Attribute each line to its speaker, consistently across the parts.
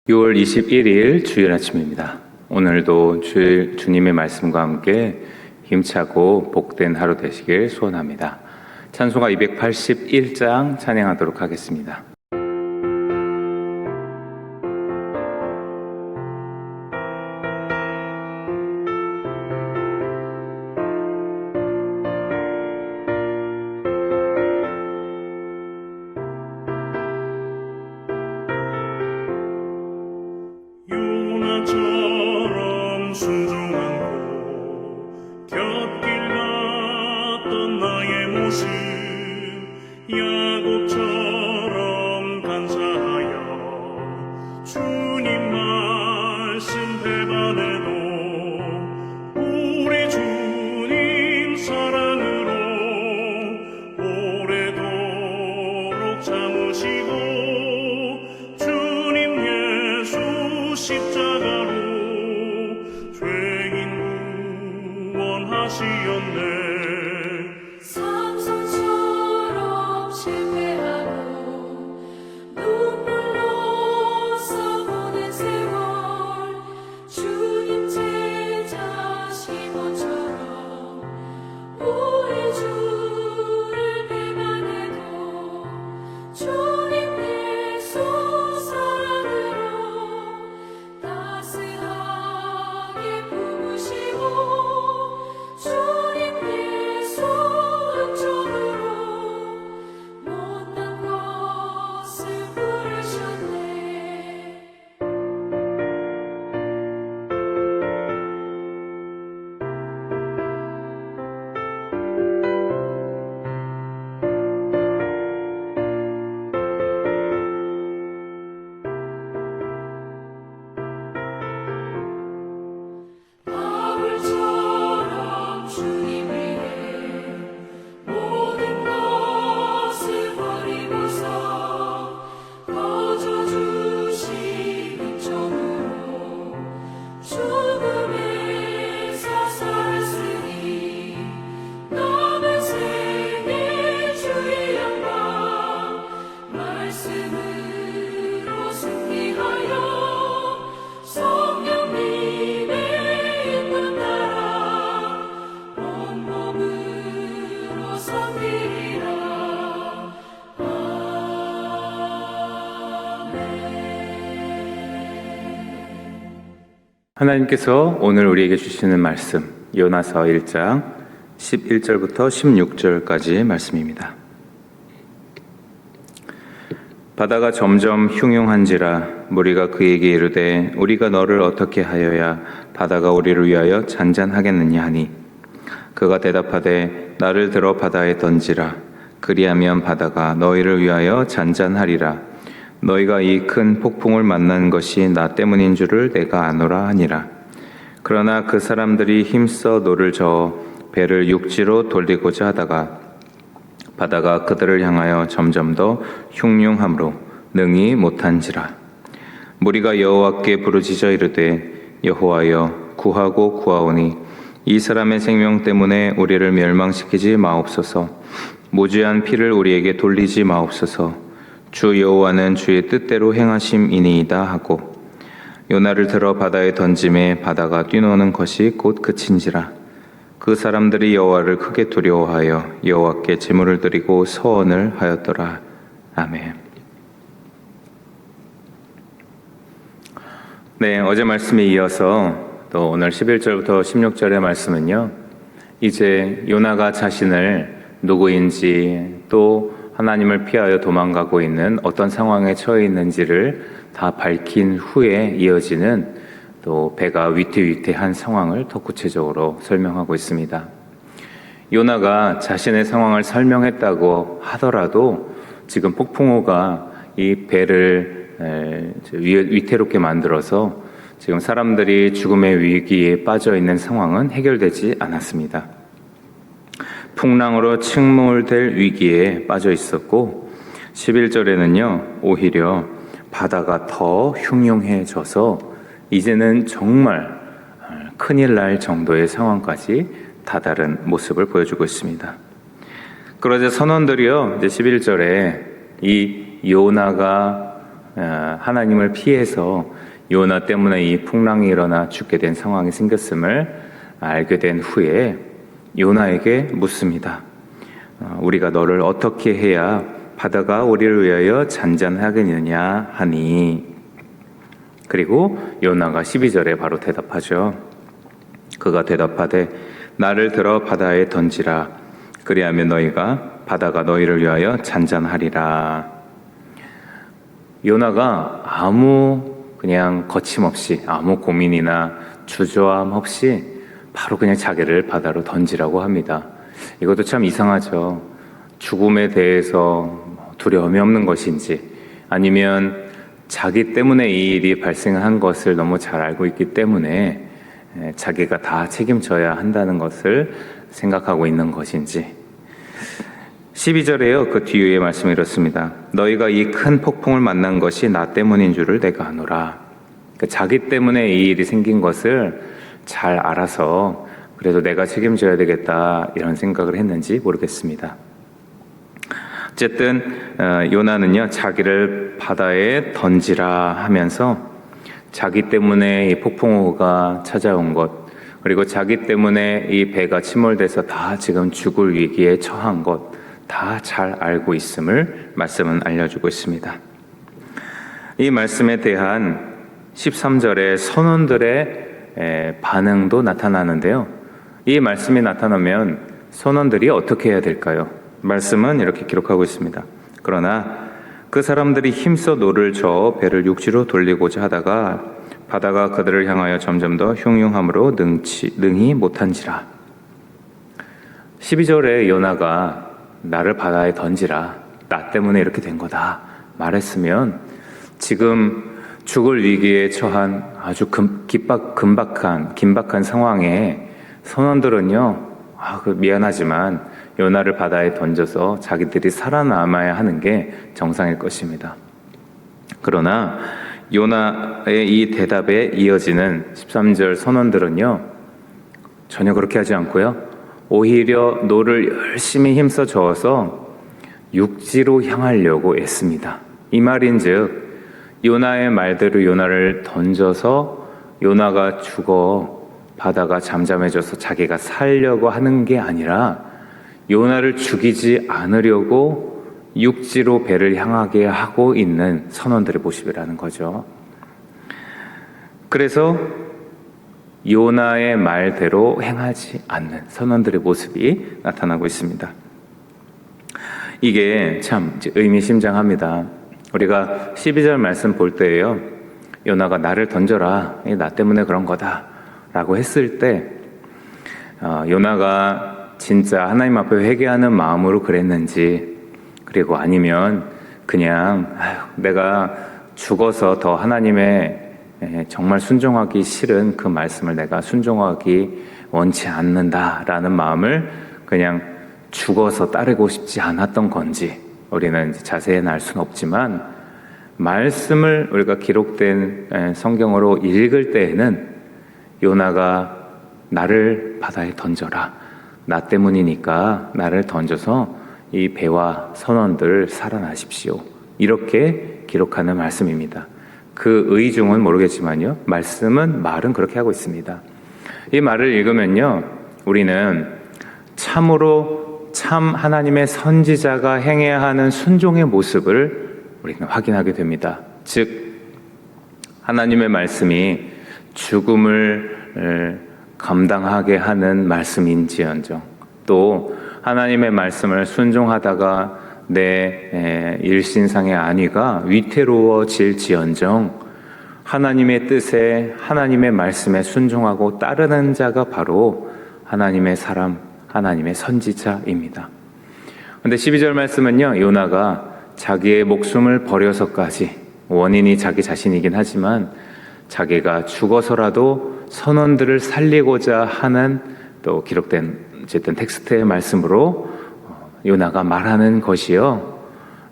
Speaker 1: 6월 21일 주일 아침입니다. 오늘도 주님의 말씀과 함께 힘차고 복된 하루 되시길 소원합니다. 찬송가 281장 찬양하도록 하겠습니다.
Speaker 2: 요나처럼 순종하고 곁길 갔던 나의 모습, 야곱처럼 감사하여 주님 말씀 배반해도 우리 주님 사랑으로 오래도록 참으시고 주님 예수 십자가로 죄인 구원하시었네.
Speaker 3: 삼손처럼 실패하고 눈물로 써보낸 세월, 주님 제자 시몬처럼 우리 주를 배반해도 주님 예수 사랑으로 따스하게 품으시고 주님 예수 은총으로 못난 것을 부르셨네. 바울처럼 주님 위해 모든 것을 버리고서 거저 주신 은총으로 죽음에서 살았으니 남은 생애 주의 영광 말씀으로 승리하여 성령님의 인도 따라 온몸으로 섬기리라.
Speaker 1: 하나님께서 오늘 우리에게 주시는 말씀, 요나서 1장 11절부터 16절까지의 말씀입니다. 바다가 점점 흉흉한지라 무리가 그에게 이르되 우리가 너를 어떻게 하여야 바다가 우리를 위하여 잔잔하겠느냐 하니, 그가 대답하되 나를 들어 바다에 던지라. 그리하면 바다가 너희를 위하여 잔잔하리라. 너희가 이 큰 폭풍을 만난 것이 나 때문인 줄을 내가 아노라 하니라. 그러나 그 사람들이 힘써 노를 저어 배를 육지로 돌리고자 하다가 바다가 그들을 향하여 점점 더 흉흉함으로 능히 못한지라. 무리가 여호와께 부르짖어 이르되 여호와여 구하고 구하오니 이 사람의 생명 때문에 우리를 멸망시키지 마옵소서. 무죄한 피를 우리에게 돌리지 마옵소서. 주 여호와는 주의 뜻대로 행하심이니이다 하고 요나를 들어 바다에 던짐에 바다가 뛰노는 것이 곧 그친지라. 그 사람들이 여호와를 크게 두려워하여 여호와께 제물을 드리고 서원을 하였더라. 아멘. 네, 어제 말씀에 이어서 또 오늘 11절부터 16절의 말씀은요, 이제 요나가 자신을 누구인지 또 하나님을 피하여 도망가고 있는 어떤 상황에 처해 있는지를 다 밝힌 후에 이어지는 또 배가 위태위태한 상황을 더 구체적으로 설명하고 있습니다. 요나가 자신의 상황을 설명했다고 하더라도 지금 폭풍우가 이 배를 위태롭게 만들어서 지금 사람들이 죽음의 위기에 빠져 있는 상황은 해결되지 않았습니다. 풍랑으로 침몰될 위기에 빠져 있었고 11절에는요 오히려 바다가 더 흉흉해져서 이제는 정말 큰일 날 정도의 상황까지 다다른 모습을 보여주고 있습니다. 그러자 선원들이요, 이제 11절에 이 요나가 하나님을 피해서 요나 때문에 이 풍랑이 일어나 죽게 된 상황이 생겼음을 알게 된 후에 요나에게 묻습니다. 우리가 너를 어떻게 해야 바다가 우리를 위하여 잔잔하겠느냐 하니. 그리고 요나가 12절에 바로 대답하죠. 그가 대답하되 나를 들어 바다에 던지라. 그리하면 바다가 너희를 위하여 잔잔하리라. 요나가 그냥 거침없이 아무 고민이나 주저함 없이 바로 그냥 자기를 바다로 던지라고 합니다. 이것도 참 이상하죠. 죽음에 대해서 두려움이 없는 것인지, 아니면 자기 때문에 이 일이 발생한 것을 너무 잘 알고 있기 때문에 자기가 다 책임져야 한다는 것을 생각하고 있는 것인지. 12절에요. 그 뒤에 말씀이 이렇습니다. 너희가 이 큰 폭풍을 만난 것이 나 때문인 줄을 내가 아노라. 자기 때문에 이 일이 생긴 것을 잘 알아서 그래도 내가 책임져야 되겠다 이런 생각을 했는지 모르겠습니다. 어쨌든 요나는요, 자기를 바다에 던지라 하면서 자기 때문에 이 폭풍우가 찾아온 것, 그리고 자기 때문에 이 배가 침몰돼서 다 지금 죽을 위기에 처한 것 다 잘 알고 있음을 말씀은 알려주고 있습니다. 이 말씀에 대한 13절의 선원들의 반응도 나타나는데요. 이 말씀이 나타나면 선원들이 어떻게 해야 될까요? 말씀은 이렇게 기록하고 있습니다. 그러나 그 사람들이 힘써 노를 저어 배를 육지로 돌리고자 하다가 바다가 그들을 향하여 점점 더 흉흉함으로 능히 못한지라. 12절에 요나가 나를 바다에 던지라, 나 때문에 이렇게 된 거다 말했으면 지금 죽을 위기에 처한 아주 긴박한 상황에 선원들은요, 미안하지만 요나를 바다에 던져서 자기들이 살아남아야 하는 게 정상일 것입니다. 그러나 요나의 이 대답에 이어지는 13절 선원들은요, 전혀 그렇게 하지 않고요, 오히려 노를 열심히 힘써 저어서 육지로 향하려고 애씁니다. 이 말인즉 요나의 말대로 요나를 던져서 요나가 죽어 바다가 잠잠해져서 자기가 살려고 하는 게 아니라 요나를 죽이지 않으려고 육지로 배를 향하게 하고 있는 선원들의 모습이라는 거죠. 그래서 요나의 말대로 행하지 않는 선원들의 모습이 나타나고 있습니다. 이게 참 의미심장합니다. 우리가 12절 말씀 볼 때에요, 요나가 나를 던져라, 나 때문에 그런 거다 라고 했을 때 요나가 진짜 하나님 앞에 회개하는 마음으로 그랬는지, 그리고 아니면 그냥 내가 죽어서 더 하나님의 정말 순종하기 싫은 그 말씀을 내가 순종하기 원치 않는다라는 마음을 그냥 죽어서 따르고 싶지 않았던 건지 우리는 자세히는 알 수는 없지만, 말씀을 우리가 기록된 성경으로 읽을 때에는 요나가 나를 바다에 던져라, 나 때문이니까 나를 던져서 이 배와 선원들 살아나십시오, 이렇게 기록하는 말씀입니다. 그 의중은 모르겠지만요, 말은 그렇게 하고 있습니다. 이 말을 읽으면요, 우리는 참으로 참 하나님의 선지자가 행해야 하는 순종의 모습을 우리는 확인하게 됩니다. 즉, 하나님의 말씀이 죽음을 감당하게 하는 말씀인지언정, 또 하나님의 말씀을 순종하다가 내 일신상의 안위가 위태로워질지언정 하나님의 뜻에, 하나님의 말씀에 순종하고 따르는 자가 바로 하나님의 사람, 하나님의 선지자입니다. 그런데 12절 말씀은요, 요나가 자기의 목숨을 버려서까지, 원인이 자기 자신이긴 하지만 자기가 죽어서라도 선원들을 살리고자 하는, 또 기록된 어쨌든 텍스트의 말씀으로 요나가 말하는 것이요,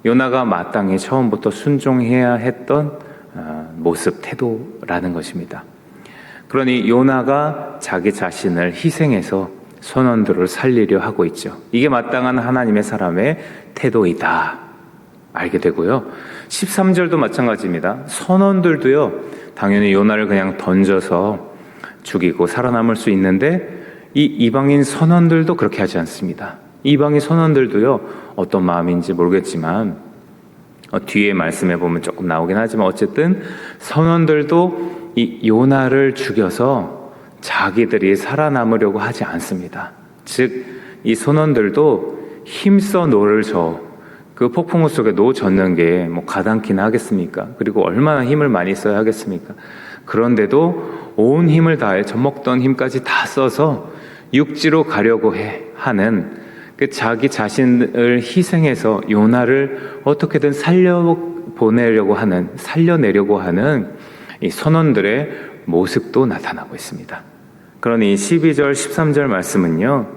Speaker 1: 요나가 마땅히 처음부터 순종해야 했던 모습, 태도라는 것입니다. 그러니 요나가 자기 자신을 희생해서 선원들을 살리려 하고 있죠. 이게 마땅한 하나님의 사람의 태도이다 알게 되고요. 13절도 마찬가지입니다. 선원들도요, 당연히 요나를 그냥 던져서 죽이고 살아남을 수 있는데 이 이방인 선원들도 그렇게 하지 않습니다. 이방인 선원들도요, 어떤 마음인지 모르겠지만 뒤에 말씀해 보면 조금 나오긴 하지만 어쨌든 선원들도 이 요나를 죽여서 자기들이 살아남으려고 하지 않습니다. 즉, 이 선원들도 힘써 노를 그 폭풍우 속에 노 젓는 게 뭐 가당키나 하겠습니까? 그리고 얼마나 힘을 많이 써야 하겠습니까? 그런데도 온 힘을 다해 젖먹던 힘까지 다 써서 육지로 가려고 하는 그 자기 자신을 희생해서 요나를 어떻게든 살려내려고 하는 이 선원들의 모습도 나타나고 있습니다. 그러니 12절, 13절 말씀은요,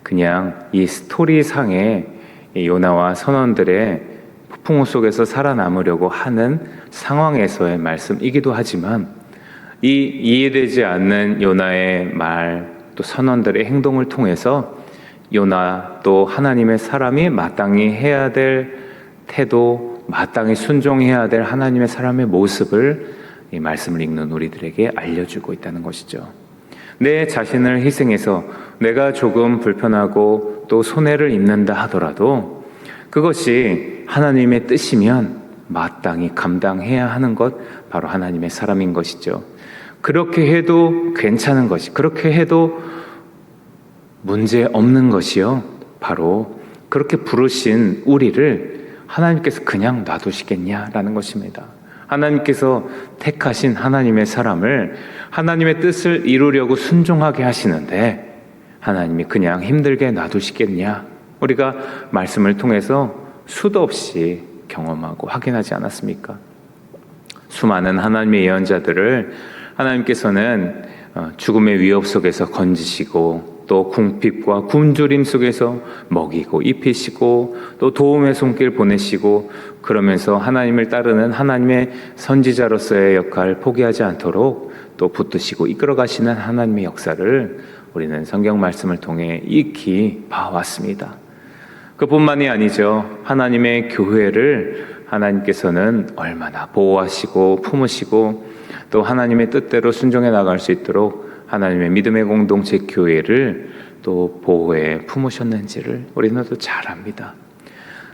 Speaker 1: 그냥 이 스토리상의 요나와 선원들의 폭풍우 속에서 살아남으려고 하는 상황에서의 말씀이기도 하지만 이 이해되지 않는 요나의 말, 또 선원들의 행동을 통해서 요나 또 하나님의 사람이 마땅히 해야 될 태도, 마땅히 순종해야 될 하나님의 사람의 모습을 이 말씀을 읽는 우리들에게 알려주고 있다는 것이죠. 내 자신을 희생해서 내가 조금 불편하고 또 손해를 입는다 하더라도 그것이 하나님의 뜻이면 마땅히 감당해야 하는 것, 바로 하나님의 사람인 것이죠. 그렇게 해도 괜찮은 것이, 그렇게 해도 문제 없는 것이요, 바로 그렇게 부르신 우리를 하나님께서 그냥 놔두시겠냐라는 것입니다. 하나님께서 택하신 하나님의 사람을 하나님의 뜻을 이루려고 순종하게 하시는데 하나님이 그냥 힘들게 놔두시겠냐? 우리가 말씀을 통해서 수도 없이 경험하고 확인하지 않았습니까? 수많은 하나님의 예언자들을 하나님께서는 죽음의 위협 속에서 건지시고 또 궁핍과 굶주림 속에서 먹이고 입히시고 또 도움의 손길 보내시고 그러면서 하나님을 따르는 하나님의 선지자로서의 역할 포기하지 않도록 또 붙드시고 이끌어가시는 하나님의 역사를 우리는 성경 말씀을 통해 익히 봐왔습니다. 그뿐만이 아니죠. 하나님의 교회를 하나님께서는 얼마나 보호하시고 품으시고 또 하나님의 뜻대로 순종해 나갈 수 있도록 하나님의 믿음의 공동체 교회를 또 보호해 품으셨는지를 우리는 또 잘 압니다.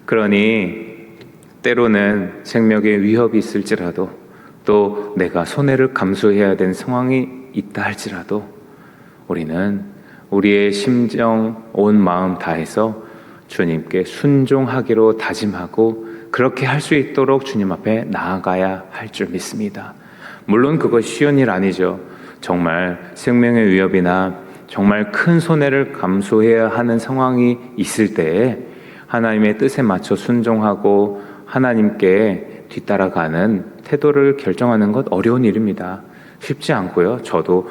Speaker 1: 그러니 때로는 생명의 위협이 있을지라도 또 내가 손해를 감수해야 되는 상황이 있다 할지라도 우리는 우리의 심정, 온 마음 다해서 주님께 순종하기로 다짐하고 그렇게 할 수 있도록 주님 앞에 나아가야 할 줄 믿습니다. 물론 그것이 쉬운 일 아니죠. 정말 생명의 위협이나 정말 큰 손해를 감수해야 하는 상황이 있을 때에 하나님의 뜻에 맞춰 순종하고 하나님께 뒤따라가는 태도를 결정하는 것 어려운 일입니다. 쉽지 않고요. 저도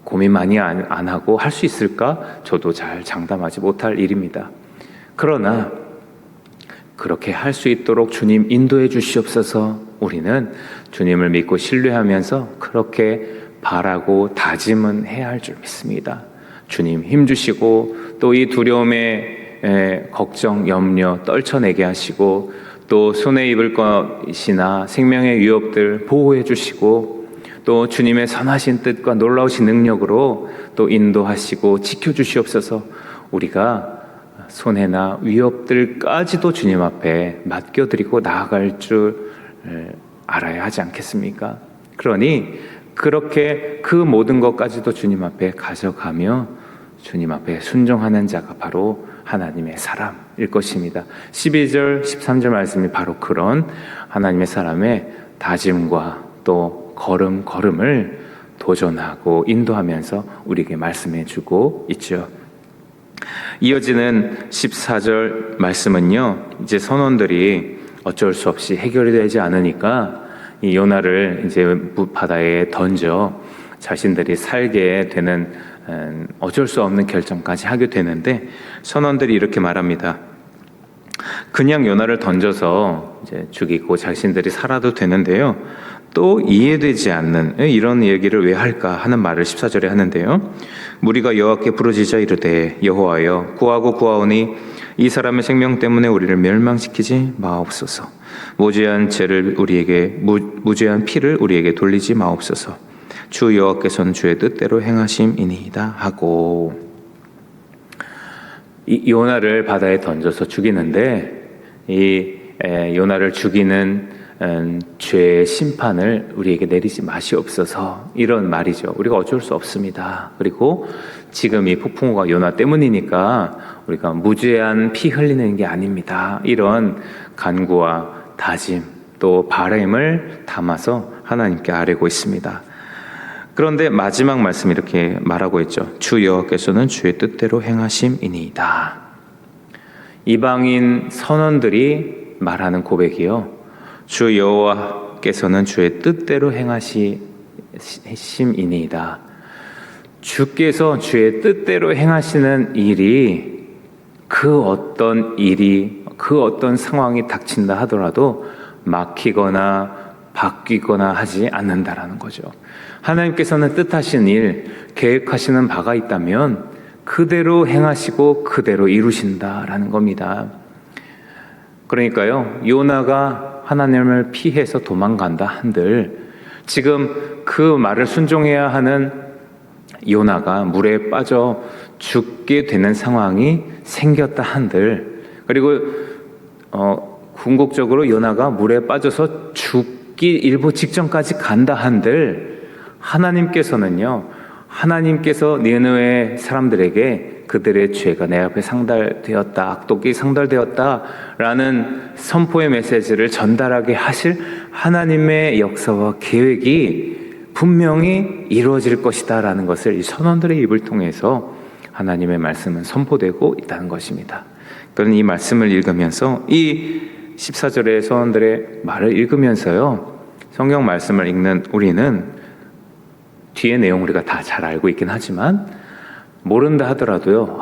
Speaker 1: 고민 많이 안 하고 할 수 있을까? 저도 잘 장담하지 못할 일입니다. 그러나 그렇게 할 수 있도록 주님 인도해 주시옵소서. 우리는 주님을 믿고 신뢰하면서 그렇게 바라고 다짐은 해야 할 줄 믿습니다. 주님 힘주시고 또 이 두려움의 걱정, 염려 떨쳐내게 하시고 또 손에 입을 것이나 생명의 위협들 보호해 주시고 또 주님의 선하신 뜻과 놀라우신 능력으로 또 인도하시고 지켜주시옵소서. 우리가 손해나 위협들까지도 주님 앞에 맡겨드리고 나아갈 줄 알아야 하지 않겠습니까? 그러니 그렇게 그 모든 것까지도 주님 앞에 가져가며 주님 앞에 순종하는 자가 바로 하나님의 사람일 것입니다. 12절, 13절 말씀이 바로 그런 하나님의 사람의 다짐과 또 걸음을 도전하고 인도하면서 우리에게 말씀해 주고 있죠. 이어지는 14절 말씀은요, 이제 선원들이 어쩔 수 없이 해결이 되지 않으니까 이 요나를 이제 바다에 던져 자신들이 살게 되는 어쩔 수 없는 결정까지 하게 되는데 선원들이 이렇게 말합니다. 그냥 요나를 던져서 이제 죽이고 자신들이 살아도 되는데요. 또 이해되지 않는 이런 얘기를 왜 할까 하는 말을 14절에 하는데요. 무리가 여호와께 부르짖어 이르되 여호와여 구하고 구하오니 이 사람의 생명 때문에 우리를 멸망시키지 마옵소서. 무죄한 피를 우리에게 돌리지 마옵소서. 주 여호와께서는 주의 뜻대로 행하심이니이다 하고, 이 요나를 바다에 던져서 죽이는데, 이 요나를 죽이는 죄의 심판을 우리에게 내리지 마시옵소서, 이런 말이죠. 우리가 어쩔 수 없습니다. 그리고 지금 이 폭풍우가 요나 때문이니까 우리가 무죄한 피 흘리는 게 아닙니다. 이런 간구와 다짐, 또 바람을 담아서 하나님께 아뢰고 있습니다. 그런데 마지막 말씀 이렇게 말하고 있죠. 주 여호와께서는 주의 뜻대로 행하심이니이다. 이방인 선원들이 말하는 고백이요, 주 여호와께서는 주의 뜻대로 행하심이니이다. 주께서 주의 뜻대로 행하시는 일이, 그 어떤 상황이 닥친다 하더라도 막히거나 바뀌거나 하지 않는다라는 거죠. 하나님께서는 뜻하신 일, 계획하시는 바가 있다면 그대로 행하시고 그대로 이루신다라는 겁니다. 그러니까요, 요나가 하나님을 피해서 도망간다 한들, 지금 그 말을 순종해야 하는 요나가 물에 빠져 죽게 되는 상황이 생겼다 한들, 그리고 궁극적으로 요나가 물에 빠져서 죽기 일보 직전까지 간다 한들, 하나님께서 니느웨 사람들에게 그들의 죄가 내 앞에 상달되었다, 악독이 상달되었다라는 선포의 메시지를 전달하게 하실 하나님의 역사와 계획이 분명히 이루어질 것이다라는 것을 이 선원들의 입을 통해서 하나님의 말씀은 선포되고 있다는 것입니다. 그런 이 말씀을 읽으면서, 이 14절의 선원들의 말을 읽으면서요, 성경 말씀을 읽는 우리는 뒤의 내용 우리가 다 잘 알고 있긴 하지만, 모른다 하더라도요,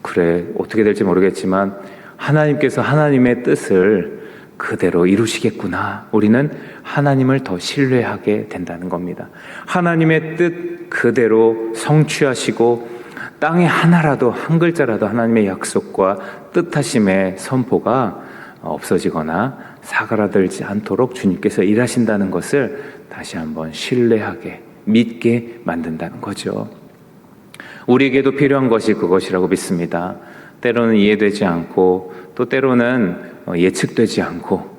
Speaker 1: 그래, 어떻게 될지 모르겠지만 하나님께서 하나님의 뜻을 그대로 이루시겠구나, 우리는 하나님을 더 신뢰하게 된다는 겁니다. 하나님의 뜻 그대로 성취하시고, 땅에 하나라도, 한 글자라도 하나님의 약속과 뜻하심의 선포가 없어지거나 사그라들지 않도록 주님께서 일하신다는 것을 다시 한번 신뢰하게, 믿게 만든다는 거죠. 우리에게도 필요한 것이 그것이라고 믿습니다. 때로는 이해되지 않고, 또 때로는 예측되지 않고,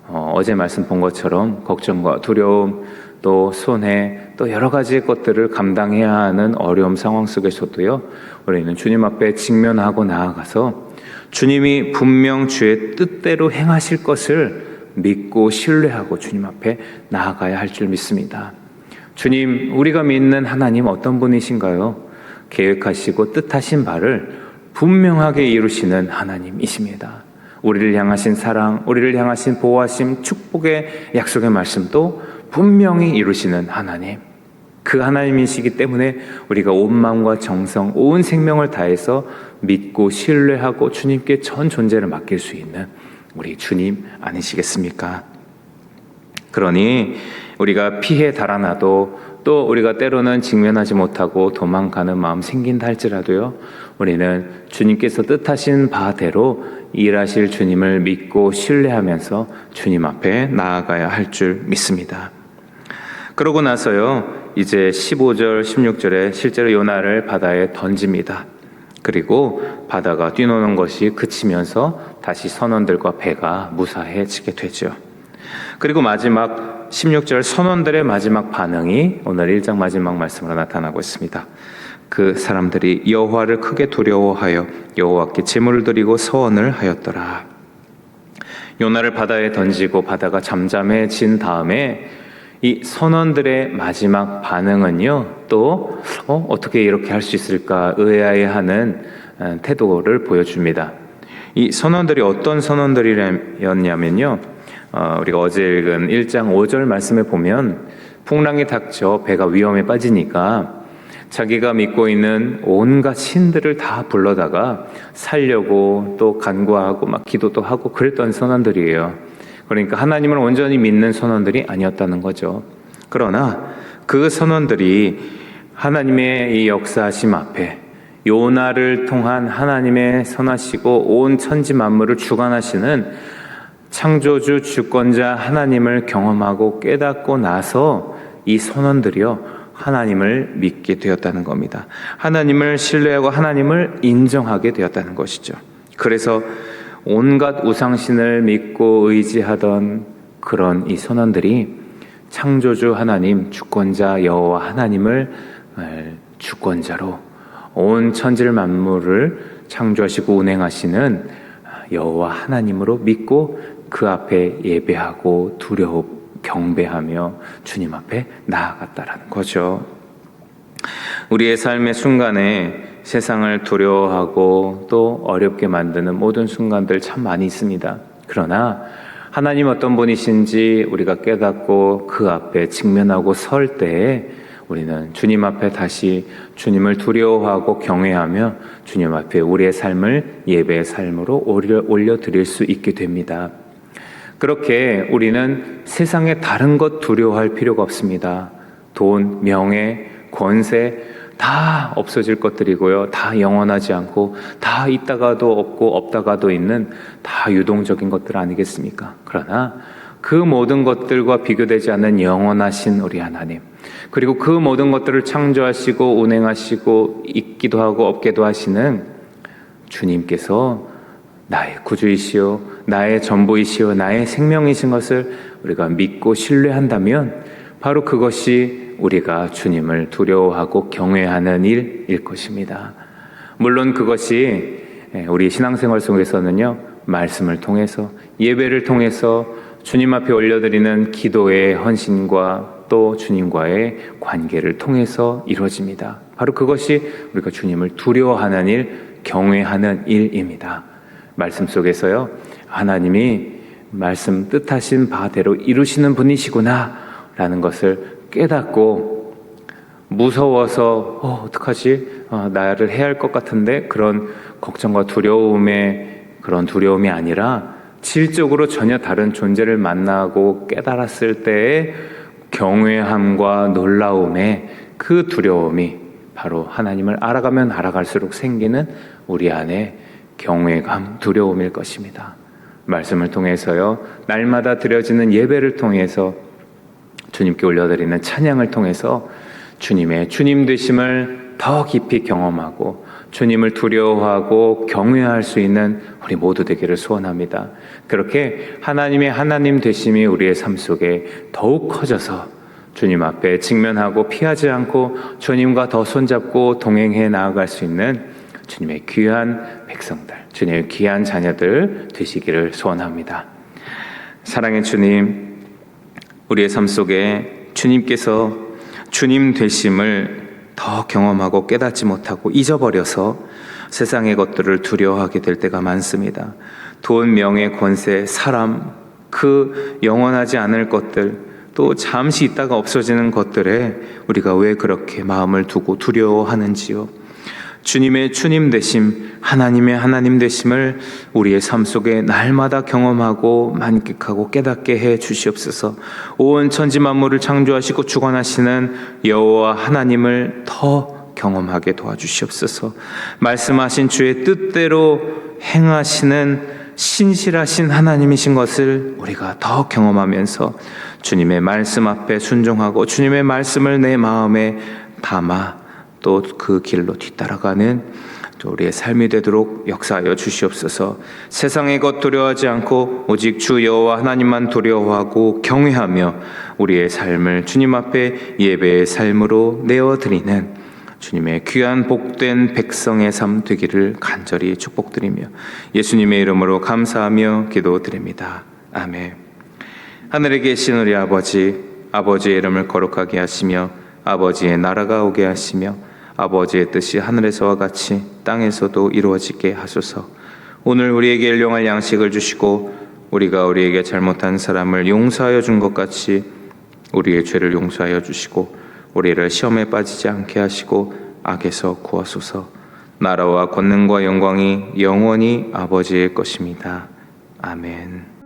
Speaker 1: 어제 말씀 본 것처럼 걱정과 두려움, 또 손해, 또 여러 가지 것들을 감당해야 하는 어려움 상황 속에서도요, 우리는 주님 앞에 직면하고 나아가서 주님이 분명 주의 뜻대로 행하실 것을 믿고 신뢰하고 주님 앞에 나아가야 할 줄 믿습니다. 주님, 우리가 믿는 하나님 어떤 분이신가요? 계획하시고 뜻하신 바를 분명하게 이루시는 하나님이십니다. 우리를 향하신 사랑, 우리를 향하신 보호하심, 축복의 약속의 말씀도 분명히 이루시는 하나님, 그 하나님이시기 때문에 우리가 온 마음과 정성, 온 생명을 다해서 믿고 신뢰하고 주님께 전 존재를 맡길 수 있는 우리 주님 아니시겠습니까? 그러니 우리가 피해 달아나도, 또 우리가 때로는 직면하지 못하고 도망가는 마음 생긴다 할지라도요, 우리는 주님께서 뜻하신 바대로 일하실 주님을 믿고 신뢰하면서 주님 앞에 나아가야 할 줄 믿습니다. 그러고 나서요, 이제 15절, 16절에 실제로 요나를 바다에 던집니다. 그리고 바다가 뛰노는 것이 그치면서 다시 선원들과 배가 무사해지게 되죠. 그리고 마지막 16절 선원들의 마지막 반응이 오늘 1장 마지막 말씀으로 나타나고 있습니다. 그 사람들이 여호와를 크게 두려워하여 여호와께 제물을 드리고 서원을 하였더라. 요나를 바다에 던지고 바다가 잠잠해진 다음에 이 선원들의 마지막 반응은요, 또 어떻게 이렇게 할 수 있을까 의아해하는 태도를 보여줍니다. 이 선원들이 어떤 선원들이었냐면요, 우리가 어제 읽은 1장 5절 말씀에 보면 풍랑이 닥쳐 배가 위험에 빠지니까 자기가 믿고 있는 온갖 신들을 다 불러다가 살려고 또 간구하고 막 기도도 하고 그랬던 선원들이에요. 그러니까 하나님을 온전히 믿는 선원들이 아니었다는 거죠. 그러나 그 선원들이 하나님의 이 역사하심 앞에, 요나를 통한 하나님의 선하시고 온 천지 만물을 주관하시는 창조주 주권자 하나님을 경험하고 깨닫고 나서 이 선원들이요 하나님을 믿게 되었다는 겁니다. 하나님을 신뢰하고 하나님을 인정하게 되었다는 것이죠. 그래서 온갖 우상신을 믿고 의지하던 그런 이 선원들이 창조주 하나님, 주권자 여호와 하나님을 주권자로 온 천지를 만물을 창조하시고 운행하시는 여호와 하나님으로 믿고 그 앞에 예배하고 두려워 경배하며 주님 앞에 나아갔다라는 거죠. 우리의 삶의 순간에 세상을 두려워하고 또 어렵게 만드는 모든 순간들 참 많이 있습니다. 그러나 하나님 어떤 분이신지 우리가 깨닫고 그 앞에 직면하고 설 때에 우리는 주님 앞에 다시 주님을 두려워하고 경외하며 주님 앞에 우리의 삶을 예배의 삶으로 올려드릴 수 있게 됩니다. 그렇게 우리는 세상의 다른 것 두려워할 필요가 없습니다. 돈, 명예, 권세 다 없어질 것들이고요. 다 영원하지 않고 다 있다가도 없고 없다가도 있는 다 유동적인 것들 아니겠습니까? 그러나 그 모든 것들과 비교되지 않는 영원하신 우리 하나님, 그리고 그 모든 것들을 창조하시고 운행하시고 있기도 하고 없게도 하시는 주님께서 나의 구주이시오, 나의 전부이시오, 나의 생명이신 것을 우리가 믿고 신뢰한다면 바로 그것이 우리가 주님을 두려워하고 경외하는 일일 것입니다. 물론 그것이 우리 신앙생활 속에서는요, 말씀을 통해서 예배를 통해서 주님 앞에 올려드리는 기도의 헌신과 또 주님과의 관계를 통해서 이루어집니다. 바로 그것이 우리가 주님을 두려워하는 일, 경외하는 일입니다. 말씀 속에서요, 하나님이 말씀 뜻하신 바대로 이루시는 분이시구나 라는 것을 깨닫고 무서워서 어떡하지? 나를 해야 할 것 같은데 그런 걱정과 그런 두려움이 아니라 질적으로 전혀 다른 존재를 만나고 깨달았을 때의 경외함과 놀라움의 그 두려움이 바로 하나님을 알아가면 알아갈수록 생기는 우리 안에 경외감, 두려움일 것입니다. 말씀을 통해서요, 날마다 드려지는 예배를 통해서 주님께 올려드리는 찬양을 통해서 주님의 주님 되심을 더 깊이 경험하고 주님을 두려워하고 경외할 수 있는 우리 모두 되기를 소원합니다. 그렇게 하나님의 하나님 되심이 우리의 삶 속에 더욱 커져서 주님 앞에 직면하고 피하지 않고 주님과 더 손잡고 동행해 나아갈 수 있는 주님의 귀한 백성들, 주님의 귀한 자녀들 되시기를 소원합니다. 사랑의 주님, 우리의 삶 속에 주님께서 주님 되심을 더 경험하고 깨닫지 못하고 잊어버려서 세상의 것들을 두려워하게 될 때가 많습니다. 돈, 명예, 권세, 사람, 그 영원하지 않을 것들, 또 잠시 있다가 없어지는 것들에 우리가 왜 그렇게 마음을 두고 두려워하는지요. 주님의 주님 되심, 하나님의 하나님 되심을 우리의 삶 속에 날마다 경험하고 만끽하고 깨닫게 해 주시옵소서. 온 천지 만물을 창조하시고 주관하시는 여호와 하나님을 더 경험하게 도와주시옵소서. 말씀하신 주의 뜻대로 행하시는 신실하신 하나님이신 것을 우리가 더 경험하면서 주님의 말씀 앞에 순종하고 주님의 말씀을 내 마음에 담아 또 그 길로 뒤따라가는 우리의 삶이 되도록 역사하여 주시옵소서. 세상의 것 두려워하지 않고 오직 주 여호와 하나님만 두려워하고 경외하며 우리의 삶을 주님 앞에 예배의 삶으로 내어드리는 주님의 귀한 복된 백성의 삶 되기를 간절히 축복드리며 예수님의 이름으로 감사하며 기도드립니다. 아멘. 하늘에 계신 우리 아버지, 아버지의 이름을 거룩하게 하시며 아버지의 나라가 오게 하시며 아버지의 뜻이 하늘에서와 같이 땅에서도 이루어지게 하소서. 오늘 우리에게 일용할 양식을 주시고 우리가 우리에게 잘못한 사람을 용서하여 준 것 같이 우리의 죄를 용서하여 주시고 우리를 시험에 빠지지 않게 하시고 악에서 구하소서. 나라와 권능과 영광이 영원히 아버지의 것입니다. 아멘.